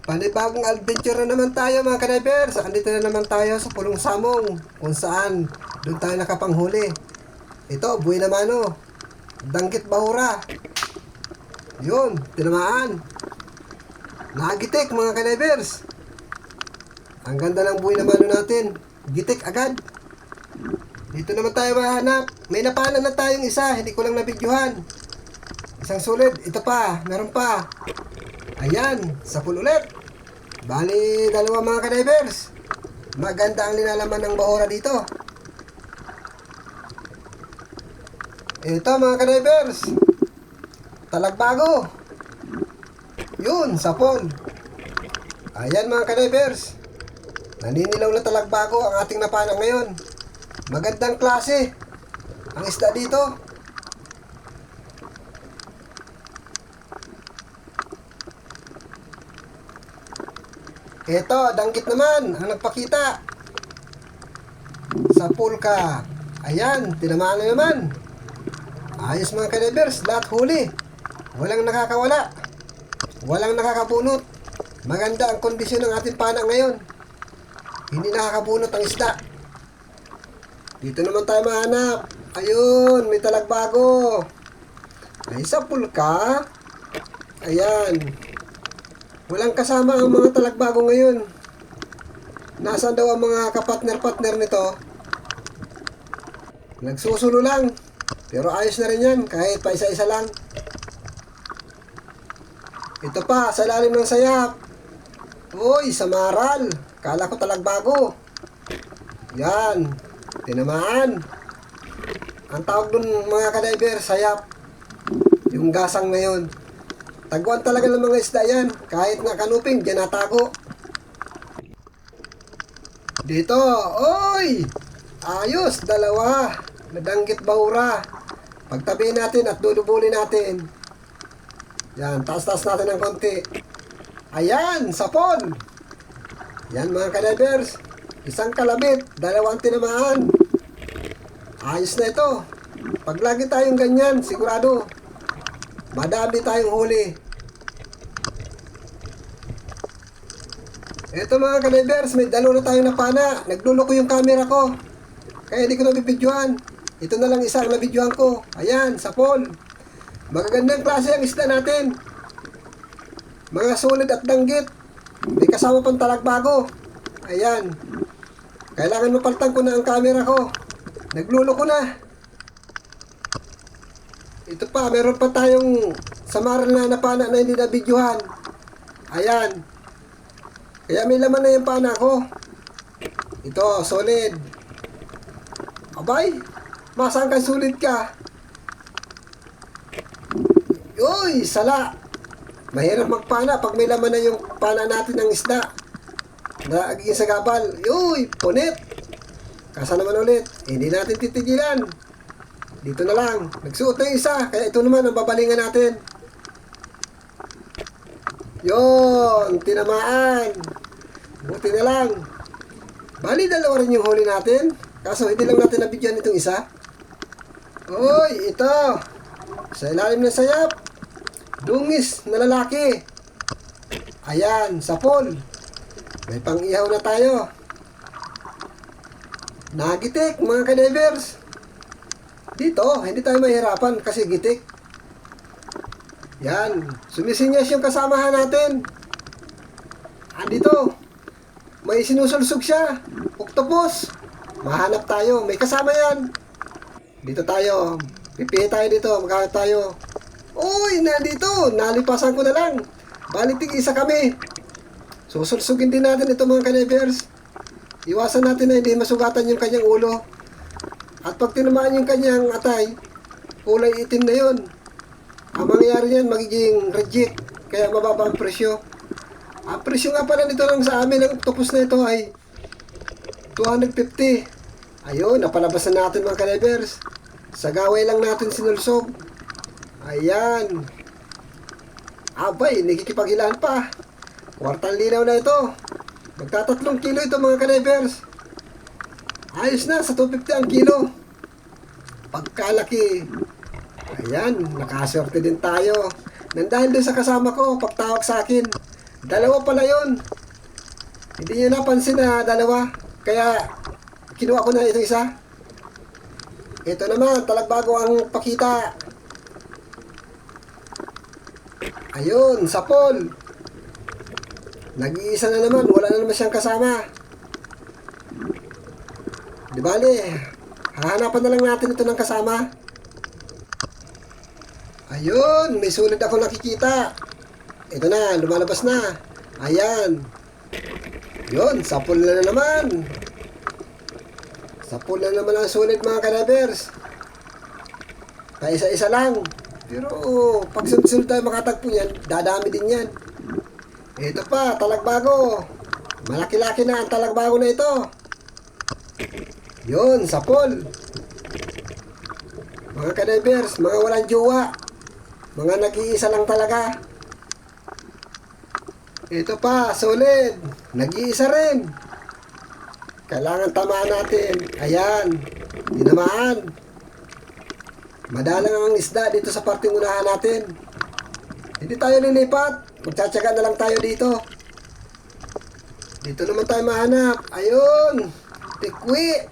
Panibagong adventure na naman tayo mga kanaypers. Andito na naman tayo sa Pulong Samong kung saan doon tayo nakapanghuli. Ito, buhay na mano. Danggit bahura. Yun, tinamaan. Nagitik mga kanaypers. Ang ganda ng buhay na mano natin. Gitik agad. Dito naman tayo mahanap. May napana na tayong isa, hindi ko lang nabidyohan. Isang sulit, ito pa, meron pa. Ayan, sa pool ulit. Bali, dalawa mga kanaypers. Maganda ang linalaman ng bahura dito. Ito mga kanaypers. Talagbago. Yun, sa pool. Ayan mga kanaypers. Naninilaw na talagbago ang ating napana ngayon. Magandang klase ang isda dito. Ito, danggit naman ang nagpakita sa pulka. Ayan, tinamaan na naman. Ayos mga kanaypers, lahat huli. Walang nakakawala. Walang nakakabunot. Maganda ang kondisyon ng ating pana ngayon. Hindi nakakabunot ang isda. Dito naman tayo mahanap. Ayun, may talagbago. Ay, sa pulka. Ayan. Walang kasama ang mga talagbago ngayon. Nasaan daw ang mga kapatner-partner nito? Nagsusulo lang. Pero ayos na rin yan, kahit pa isa-isa lang. Ito pa, sa lalim ng sayap. Uy, samaral. Kala ko talagbago. Yan. Tinamaan. Ang tawag dun mga kanayper, sayap. Yung gasang ngayon. Taguan talaga ng mga isda yan. Kahit na kanuping, dyan natago. Dito, oy! Ayos, dalawa. Nadanggit bahura. Pagtabi natin at dudubuli natin. Yan, taas-taas natin ng konti. Ayan, sapon. Yan mga kanaypers. Isang kalabit, dalawang tinamaan. Ayos na ito. Pag lagi tayong ganyan, sigurado madami tayong huli. Ito mga kanaypers, may dalawa na tayong napana. Nagdulo ko yung camera ko, kaya hindi ko nabibidyohan. Ito na lang isa ang nabidyohan ko. Ayan, sapon. Magagandang klase ang isda natin. Mga sulit at danggit. May kasama pang talagbago. Ayan. Kailangan mapalitan ko na ang camera ko. Naglulo ko na. Ito pa, meron pa tayong samaral na napana na hindi nabidyohan. Ayan. Kaya may laman na yung pana ko. Ito, solid. Abay, masang kang sulit ka. Uy, sala. Mahirap magpana pag may laman na yung pana natin ng isda. Nagiging sa gabal. Uy, punit. Kasa naman ulit. Hindi natin titigilan. Dito na lang. Nagsuot na yung isa. Kaya ito naman ang babalingan natin. Yon, tinamaan. Buti na lang. Bali, dalawa rin yung huli natin. Kaso hindi lang natin nabigyan itong isa. Uy, ito. Sa ilalim ng sayap. Dungis na lalaki. Ayan, sa pool. May pang-ihaw na tayo. Nagitik mga kanaypers. Dito, hindi tayo mahirapan kasi gitik. Yan, sumisinyas yung kasamahan natin. Andito, may sinusulsog siya. Octopus. Mahanap tayo, may kasama yan. Dito tayo, pipihi tayo dito, maghanap tayo. Uy, nandito, nalipasan ko na lang. Balitig isa kami. Susulsugin din natin ito mga kanaypers. Iwasan natin na hindi masugatan yung kanyang ulo. At pag tinamaan yung kanyang atay, kulay itim na yun. Ang mangyayari yan, magiging reject. Kaya mababa ang presyo. Ang presyo nga pala nito lang sa amin, ang octopus na ito ay 250. Ayun, napalabas na natin mga kanaypers. Sa gaway lang natin sinulsog. Ayan. Abay, nagkikipaghilaan pa. Kwartang linaw na ito. Magtatatlong kilo ito mga kanaypers. Ayos na, sa 250 ang kilo. Pagkalaki. Ayan, nakaswerte din tayo. Nang dahil doon sa kasama ko, pagtawag sa akin, Dalawa pala yun. Hindi niya napansin na dalawa. Kaya, kinuha ko na ito isa. Ito naman, talagbago ang pakita. Ayun, sapol. Nag-iisa na naman, wala na naman siyang kasama. Di bale, hahanapan na lang natin ito ng kasama. Ayun, may sulit ako nakikita. Ito na, lumalabas na. Ayan. Yun, sapol na naman. Sapol na naman ang sulit mga kanabers. Paisa-isa lang. Pero pag sunod tayo makatagpo yan, dadami din yan. Ito pa, talagbago. Malaki-laki na ang talagbago na ito. Yun, sapol. Mga kanabers, mga walang jowa. Mga nag-iisa lang talaga. Ito pa, solid. Nag-iisa rin. Kailangan tamaan natin. Ayan. Tinamaan. Madalang ang isda dito sa parting unahan natin. Hindi tayo lilipat. Magtsatsaga na lang tayo dito. Dito naman tayo mahanap. Ayun. Tikwi.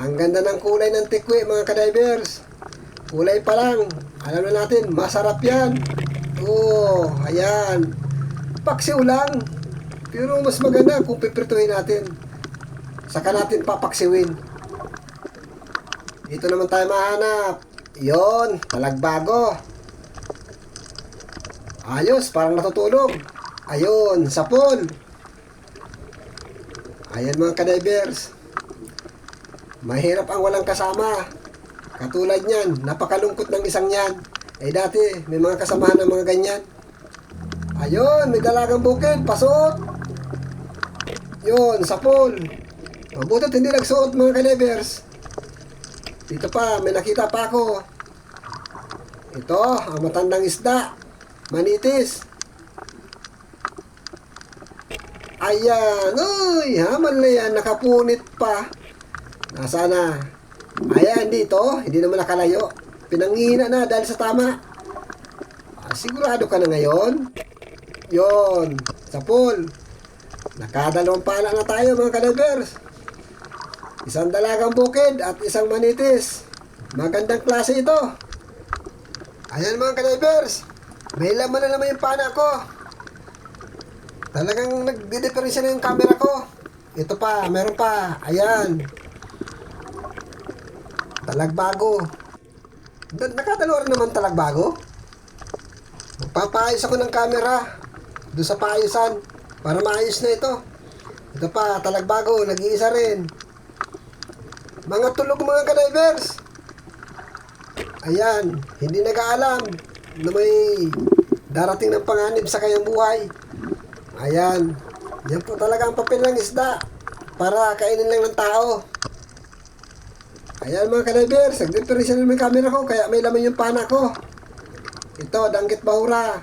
Ang ganda ng kulay ng tikwi mga kadivers. Kulay pa lang. Alam na natin, masarap yan. Oh, ayan. Paksiw lang. Pero mas maganda kung pipirtuhin natin. Saka natin papaksiwin. Dito naman tayo mahanap. Yon, talagbago. Ayos, parang natutulog. Ayun, sapol. Ayan mga kadivers. Mahirap ang walang kasama. Katulad niyan, napakalungkot ng isang yan. Eh dati, may mga kasamahan ng mga ganyan. Ayun, may dalagang bukid, pasuot. Yun, sapol. Mabutit hindi nagsuot mga kalevers. Dito pa, may nakita pa ako. Ito, ang matandang isda. Manitis. Ayan, uy, haman na yan, nakapunit pa. Nasaan na? Ayan, dito, hindi naman nakalayo. Pinanghihina na dahil sa tama. Sigurado ka na ngayon? Yon, sapol. Nakadalawang pala na tayo mga kalevers. Isang dalagang bukid at isang manitis. Magandang klase ito. Ayan mga kalevers. May laman na naman yung pana ko. Talagang nagdideferensya na yung camera ko. Ito pa, meron pa. Ayan. Talagbago. Nakadalawa rin naman talagbago. Magpapaayos ako ng camera doon sa paayusan para maayos na ito. Ito pa, talagbago, nag-iisa rin. Mga tulog mga kadivers. Ayan, hindi nag-aalam na may darating ng panganib sa kanyang buhay. Ayan, yan po talaga ang papel ng isda para kainin lang ng tao. Ayan mga kadivers, nag-differential naman yung camera ko kaya may laman yung pana ko. Ito, danggit bahura.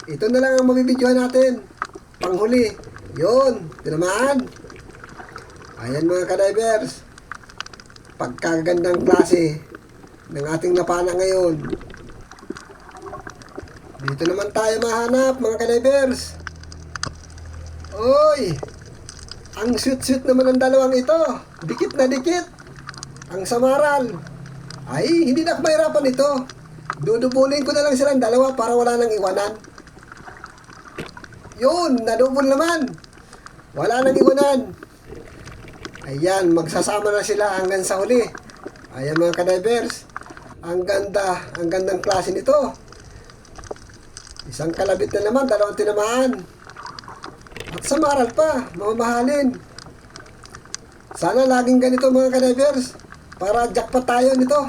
Ito na lang ang mabibidyohan natin. Panghuli. Yun, tinamaan. Ayan mga kadivers. Pagkagandang klase ng ating napana ngayon. Dito naman tayo mahanap mga kadivers. Oy! Ang sweet-sweet naman ng dalawang ito. Dikit na dikit. Ang samaral. Ay, hindi na ako mahirapan ito. Dudubulin ko na lang silang dalawa para wala nang iwanan. Yun, nadubol naman. Wala nang iwanan. Ayan, magsasama na sila hanggang sa huli. Ayan mga kadivers. Ang ganda, ang gandang klase nito. Isang kalabit na naman, dalawang tinamaan. At samaral pa, mamahalin. Sana laging ganito mga kadivers. Para jackpot tayo nito.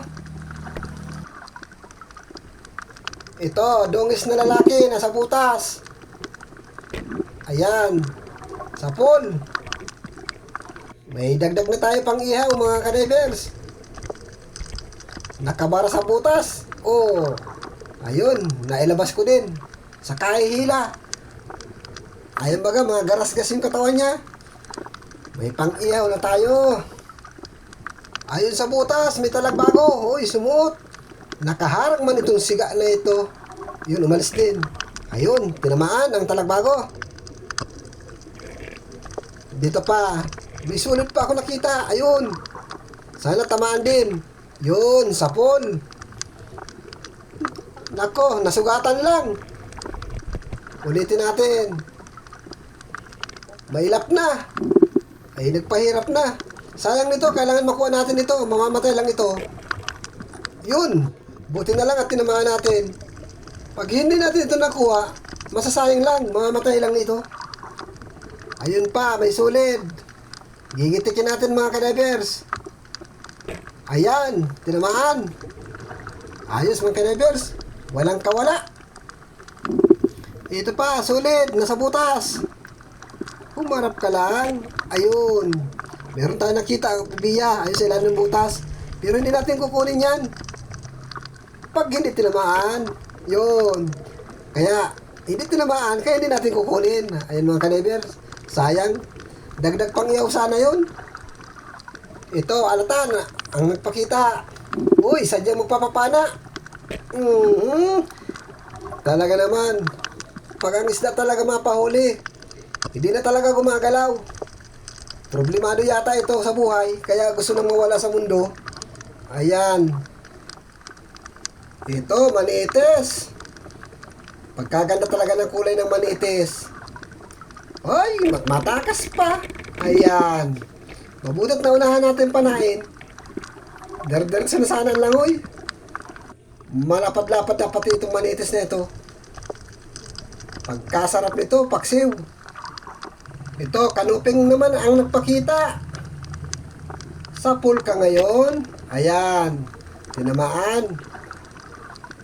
Ito, dungis na lalaki, nasa butas. Ayan, sapol. May dagdag na tayo pang ihaw mga kadivers. Nakabara sa butas. Oh, ayun, nailabas ko din. Sa kahihila. Ayun baga, mga garasgas yung katawan niya. May pang ihaw na tayo. Ayun sa butas, may talagbago. Uy, sumuot. Nakaharang man itong siga na ito. Yun, umalis din. Ayun, tinamaan ang talagbago. Dito pa. May sulit pa ako nakita. Ayun. Sana tamaan din. Yun, sapol. Nako, nasugatan lang. Ulitin natin. Mailap na. Ay, nagpahirap na. Sayang nito, kailangan makuha natin ito. Mamamatay lang ito. Yun. Buti na lang at tinamaan natin. Pag hindi natin ito nakuha, masasayang lang. Mamamatay lang ito. Ayun pa, may sulid. Gigitikin natin mga kanebers. Ayan, tinamaan. Ayos mga kanebers. Walang kawala. Ito pa, sulit. Nasa butas. Humarap ka lang. Ayun. Meron tayong nakita ang biya. Ayun sa ilan ng butas. Pero hindi natin kukunin yan. Pag hindi tinamaan. Yun. Kaya, hindi tinamaan. Kaya hindi natin kukunin. Ayun mga kanebers. Sayang. Dagdag pang iyaw sana yun. Ito, alatan. Ang nagpakita. Uy, sadyang magpapapana. Talaga naman. Pag ang isda talaga mapahuli, hindi na talaga gumagalaw. Problemado yata ito sa buhay, kaya gusto nang mawala sa mundo. Ayan. Ito, manitis. Pagkaganda talaga ng kulay ng manitis. Ay, matakas pa. Ayan. Mabutit na unahan natin panain. Derdersa na sana ang langoy. Malapad-lapad na pati itong manitis na ito. Pagkasarap nito, paksiw. Ito, kanuping naman ang nagpakita. Sa pool ka ngayon. Ayan. Tinamaan.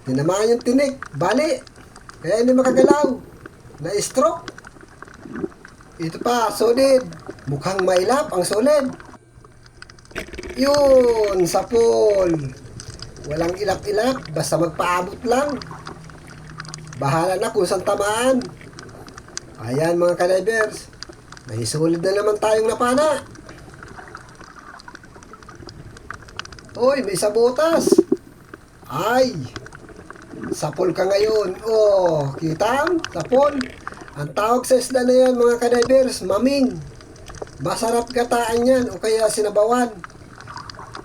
Tinamaan yung tinik. Bali. Kaya hindi makagalaw. Na-stroke. Ito pa, solid. Mukhang mailap ang solid. Yun, sa pool. Walang ilap-ilap. Basta magpaabot lang. Bahala na kung saan tamaan. Ayan mga kanebers. May solid na naman tayong napana. Uy, may sabotas. Ay, sapol ka ngayon. Oh, kita? Sapol. Ang tawag sa isda na yan mga kanebers, maming. Masarap gataan yan o kaya sinabawan.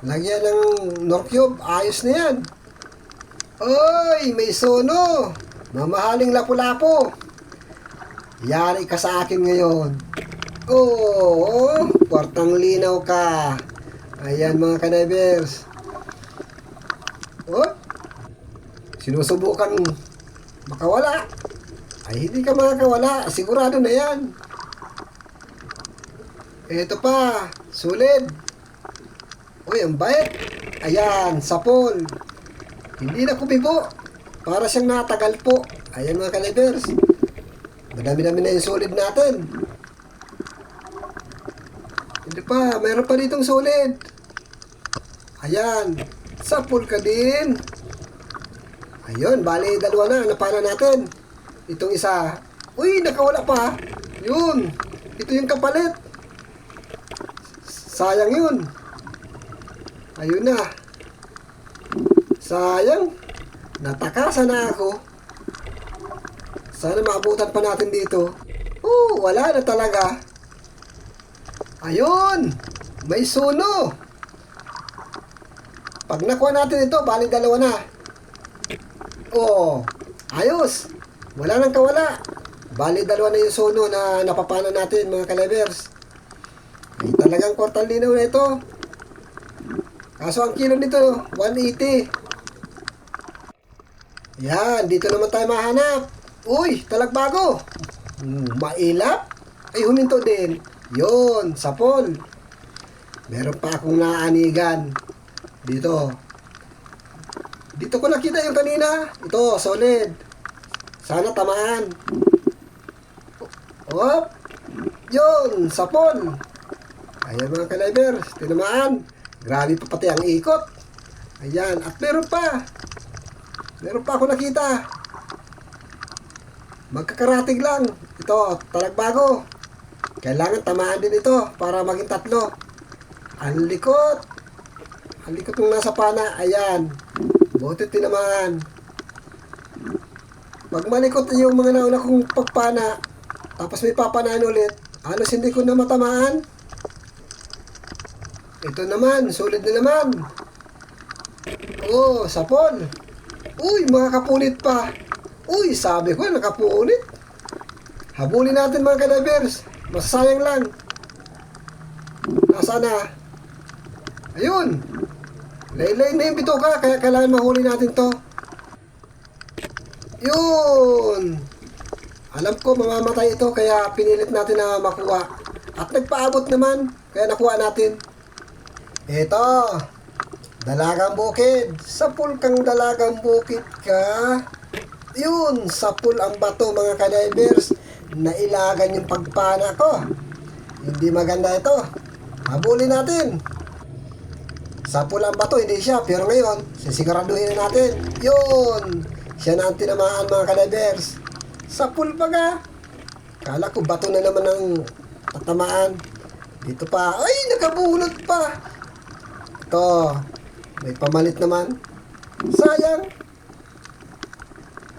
Lagyan ng nor cube, ayos na yan. Uy, may sono. Mamahaling lapu-lapo. Yari ka sa akin ngayon. Oo, kwartang linaw ka. Ayan mga kanebers. Oh, sinusubukan makawala. Ay, hindi ka makakawala. Sigurado na yan. Ito pa, sulit. Uy, ang bait. Ayan, sapol. Hindi na kumibo. Para siyang natagal po. Ayan mga kanebers. Madami-dami na yung solid natin. Hindi pa, mayroon pa ditong solid. Ayan, sapol ka din. Ayun, bali dalawa na, napana natin. Itong isa, uy, nakawala pa. Yun, ito yung kapalit. Sayang yun. Ayun na. Sayang. Natakasan na ako. Sana maabutan pa natin dito. Wala na talaga. Ayun, may suno. Pag nakuha natin ito, bali dalawa na. Oh, ayos. Wala nang kawala. Bali dalawa na yung suno na napapana natin mga kalebers. Ay talagang kwartang linaw na ito. Kaso ang kilo nito, 180. Yan, dito naman tayo mahanap. Uy, talagbago. Mailap. Ay huminto din. Yun, sapol. Meron pa akong naanigan. Dito. Dito ko nakita yung kanina. Ito, solid. Sana tamaan. Hop. Yun, sapol. Ayan mga kalibers, tinamaan. Grabe pa pati ang ikot. Ayan, at meron pa. Meron pa ako nakita. Magkakaratig lang. Ito, talagbago. Kailangan tamaan din ito para maging tatlo. Ang likot. Ang likot ng nasa pana. Ayan. Buti tinamaan. Pag malikot yung mga nauna kong pagpana, tapos may papanaan ulit, Halos hindi ko na matamaan. Ito naman, sulit na naman. Oh, sapol. Uy, mga kapunit pa. Uy, sabi ko, nakapunit. Habulin natin mga ka-divers. Masasayang lang. Nasaan na? Ayun. Laylay na yung bituka, kaya kailangan mahuli natin to. Yun. Alam ko mamamatay ito, kaya pinilit natin na makuha. At nagpaabot naman, kaya nakuha natin. Ito. Dalagang bukid. Sapul kang dalagang bukid ka. Yun, sapul ang bato mga ka-divers. Nailagan yung pagpana ko. Hindi maganda ito. Habulin natin. Sapul ang bato, hindi siya. Pero ngayon, sisiguraduhin na natin. Yun. Siya na ang tinamaan mga ka-divers. Sapul pa ka. Kala ko bato na naman ang tatamaan. Dito pa. Ay, nakabulot pa. Ito. May pamalit naman. Sayang.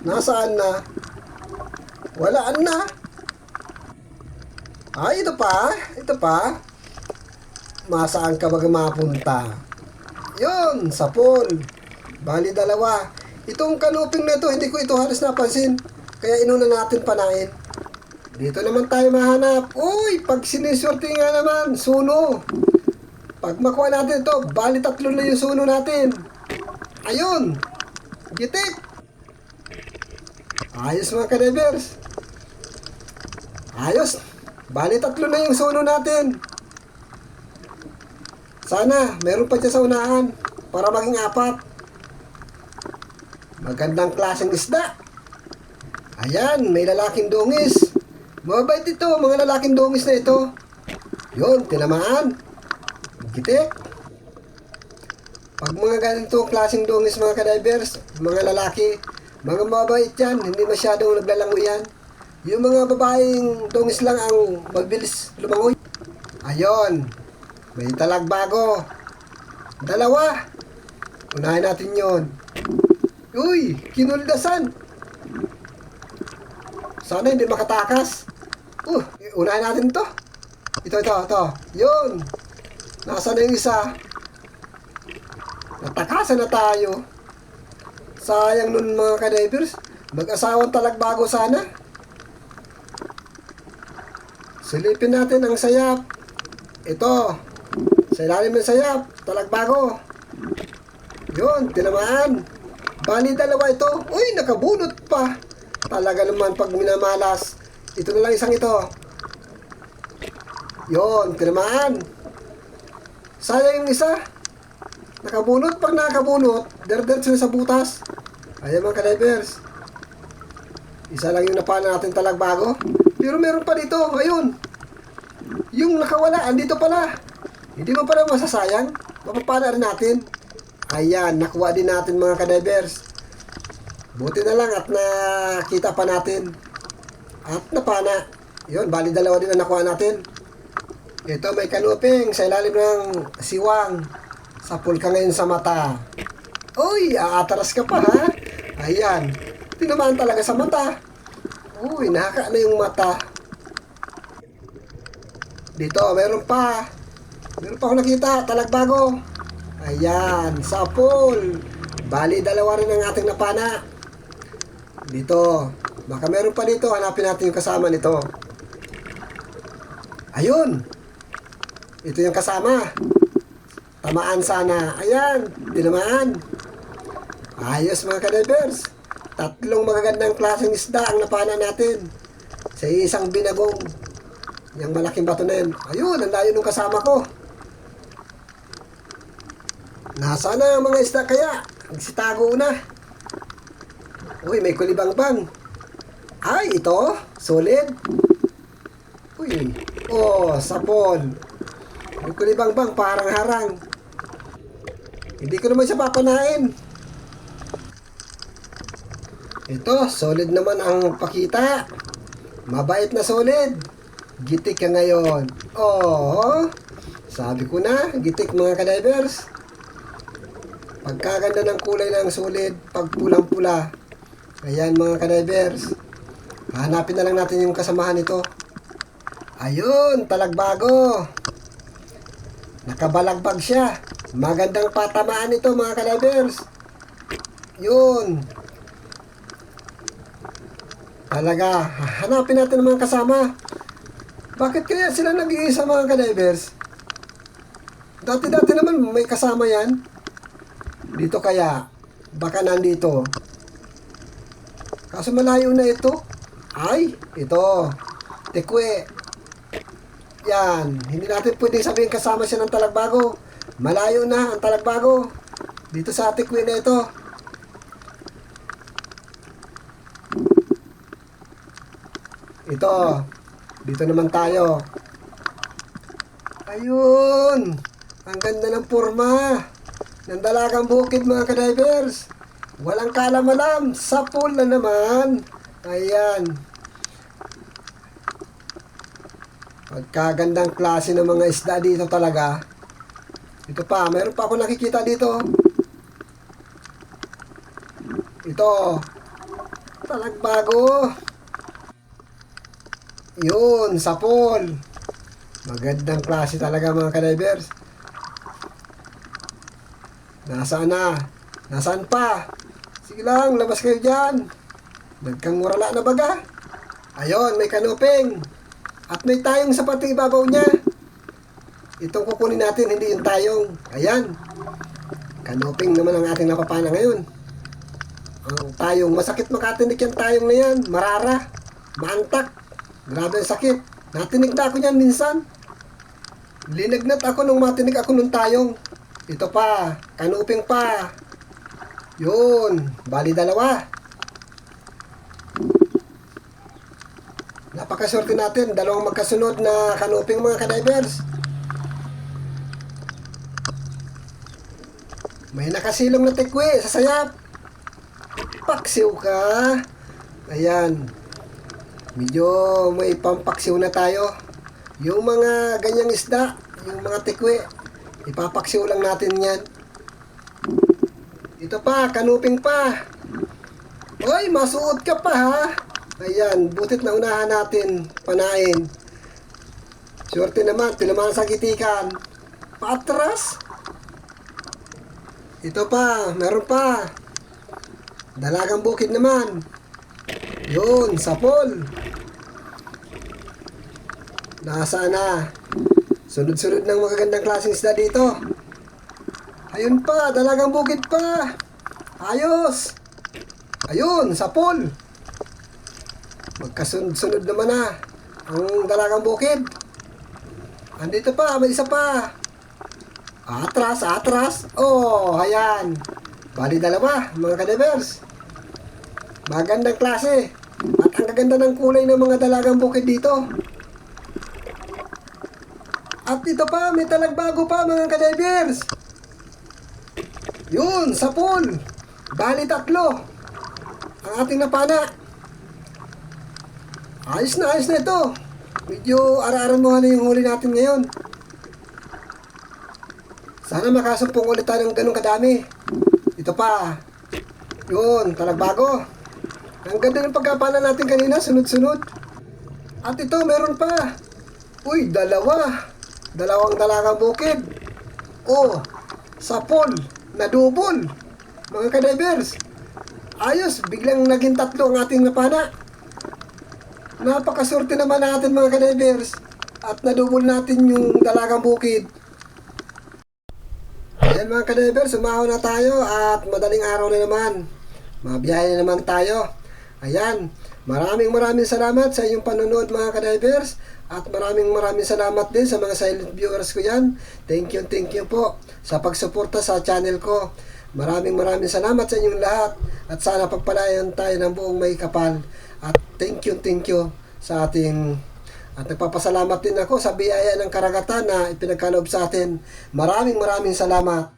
Nasaan na? Walaan na. Ay, ito pa. Ito pa. Masaan ka ba mapunta? Yun, sapol. Bali dalawa. Itong kanuping na ito, hindi ko ito halos napansin. Kaya inuna natin panain. Dito naman tayo mahanap. Uy, pag siniswerte nga naman, suno. Pag makuha natin ito, bali 3 na yung suno natin. Ayun. Gitik. Ayos mga ka-divers. Ayos. Bali 3 na yung suno natin. Sana, meron pa dyan sa unahan para maging 4. Magandang klaseng isda. Ayan, may lalaking dungis. Mabait ito, mga lalaking dungis na ito. Yun, tinamaan. Gitik. Pag mga ganito klaseng dungis mga ka-divers, mga lalaki, mga mabait yan, hindi masyadong naglalangoy yan. Yung mga babaeng dungis lang ang magbilis lumangoy. Ayun, may talagbago. 2. Unahin natin yon. Uy, kinuldasan. Sana hindi makatakas. Unahin natin to. Ito. Yun. Nasaan na yung isa? Natakasan na tayo. Sayang nun mga ka-divers. Mag-asawang talagbago sana. Silipin natin ang sayap. Ito. Sa ilalim ng sayap. Talagbago. Yun, tinamaan. Bali 2 ito. Uy, nakabunot pa. Talaga naman pag minamalas. Ito na lang isang ito. Yun, tinamaan. Sayang yung isa. Nakabunot. Pag nakabunot, derdert sila sa butas. Ayan mga ka-divers. Isa lang yung napana natin talagbago. Pero meron pa dito. Ayun. Yung nakawala, andito pala. Hindi mo pala masasayang. Mapapana rin natin. Ayan, nakuha din natin mga ka-divers. Buti na lang at nakita pa natin. At napana. Yun, bali 2 din ang nakuha natin. Ito may kanuping sa ilalim ng siwang. Sapul ka ngayon sa mata. Uy, aatras ka pa ha. Ayan, tinamaan talaga sa mata. Uy, naka na yung mata. Dito, meron pa. Meron pa ako nakita, talagbago. Ayan, sapul. Bali 2 rin ang ating napana. Dito, baka meron pa dito. Hanapin natin yung kasama nito. Ayun. Ito yung kasama. Tamaan sana. Ayan, tinamaan. Ayos mga ka-divers. 3 magagandang klaseng isda ang napana natin. Sa isang binagong. Yung malaking bato na yun. Ayun, ang layo nung kasama ko. Nasaan na ang mga isda kaya? Nagsitago na. Uy, may kulibangbang. Ay, ito. Solid. Uy. Oh, sapon. May kulibangbang, parang harang. Hindi ko naman siya papanain. Ito, solid naman ang pakita. Mabait na solid. Gitik ka ngayon. Oh, sabi ko na, gitik mga ka-divers. Pagkaganda ng kulay ng solid, pag pulang-pula. Ayan mga ka-divers. Hanapin na lang natin yung kasamahan nito. Ayun, talagbago. Nakabalagbag siya. Magandang patamaan ito mga ka-divers. Yun. Talaga, hanapin natin ang mga kasama. Bakit kaya sila nag-iisa mga ka-divers? Dati-dati naman may kasama yan. Dito kaya, baka nandito. Kaso malayo na ito. Ay, ito. Tikwe. Yan. Hindi natin pwedeng sabihin kasama siya ng talagbago. Malayo na ang talagbago. Dito sa Tikwe na ito. Ito. Dito naman tayo. Ayun. Ang ganda ng forma ng dalagang bukid mga ka-divers. Walang kalam-alam. Sa pool na naman. Ayan. Pagkagandang klase ng mga isda dito talaga. Ito pa. Meron pa ako nakikita dito. Ito. Talagbago. Yun. Sa pool. Magandang klase talaga mga ka-divers. Nasaan na? Nasaan pa? Sige lang, labas kayo dyan. Nagkangurala na baga. Ayun, may kanuping. At may tayong sa pati ibabaw niya. Itong kukunin natin, hindi yung tayong. Ayan. Kanuping naman ang ating napapana ngayon. Ang tayong, masakit makatinik yung tayong na yan. Marara. Maantak. Grabe ang sakit. Natinig na ako yan minsan. Linagnat ako nung matinig ako nung tayong. Ito pa, kanuping pa. Yun, bali dalawa. Napakaswerte natin, dalawang magkasunod na kanuping mga ka-divers. May nakasilong na tikwe sa sayap. Paksiw ka. Ayan. Medyo may pampaksiw na tayo. Yung mga ganyang isda, yung mga tikwe, ipapaksiw lang natin yan. Ito pa, kanuping pa. Oy, masuot ka pa ha. Ayan, butit na unahan natin panain. Swerte naman, tinamaan sa kitikan. Patras. Ito pa, meron pa. Dalagang bukid naman. Yun, sapol. Nasaan na? Sunod-sunod ng magagandang klaseng isda dito. Ayun pa, dalagang bukid pa. Ayos. Ayun, sapol. Magkasunod-sunod naman na ang dalagang bukid. Andito pa, may isa pa. Atras, atras. Oh, ayan. Bali dalawa, mga ka-divers. Magandang klase. At ang gaganda ng kulay ng mga dalagang bukid dito. At ito pa, may talagbago pa mga ka-divers. Yun, sa pool. Bali tatlo ang ating napana. Ayos na ito. Medyo ara-aran mo na yung huli natin ngayon. Sana makasumpong ulit tayo ng ganun kadami. Ito pa. Yun, talagbago. Ang ganda ng pagkapana natin kanina, sunod-sunod. At ito, meron pa. Uy, dalawa. Dalawang dalagang bukid. Oh, sapol na double. Mga ka-divers. Ayos, biglang naging tatlo ang ating napana. Napakasurte naman natin mga ka-divers. At nadouble natin yung dalagang bukid. Ayan mga ka-divers, umahon na tayo at madaling araw na naman. Mabiyahe na naman tayo. Ayan, maraming salamat sa inyong panonood mga ka-divers. At maraming salamat din sa mga silent viewers ko yan. Thank you po sa pagsuporta sa channel ko. Maraming salamat sa inyong lahat. At sana pagpalayan tayo ng buong may kapal. At thank you sa ating... At nagpapasalamat din ako sa biyaya ng karagatan na ipinagkaloob sa atin. Maraming salamat.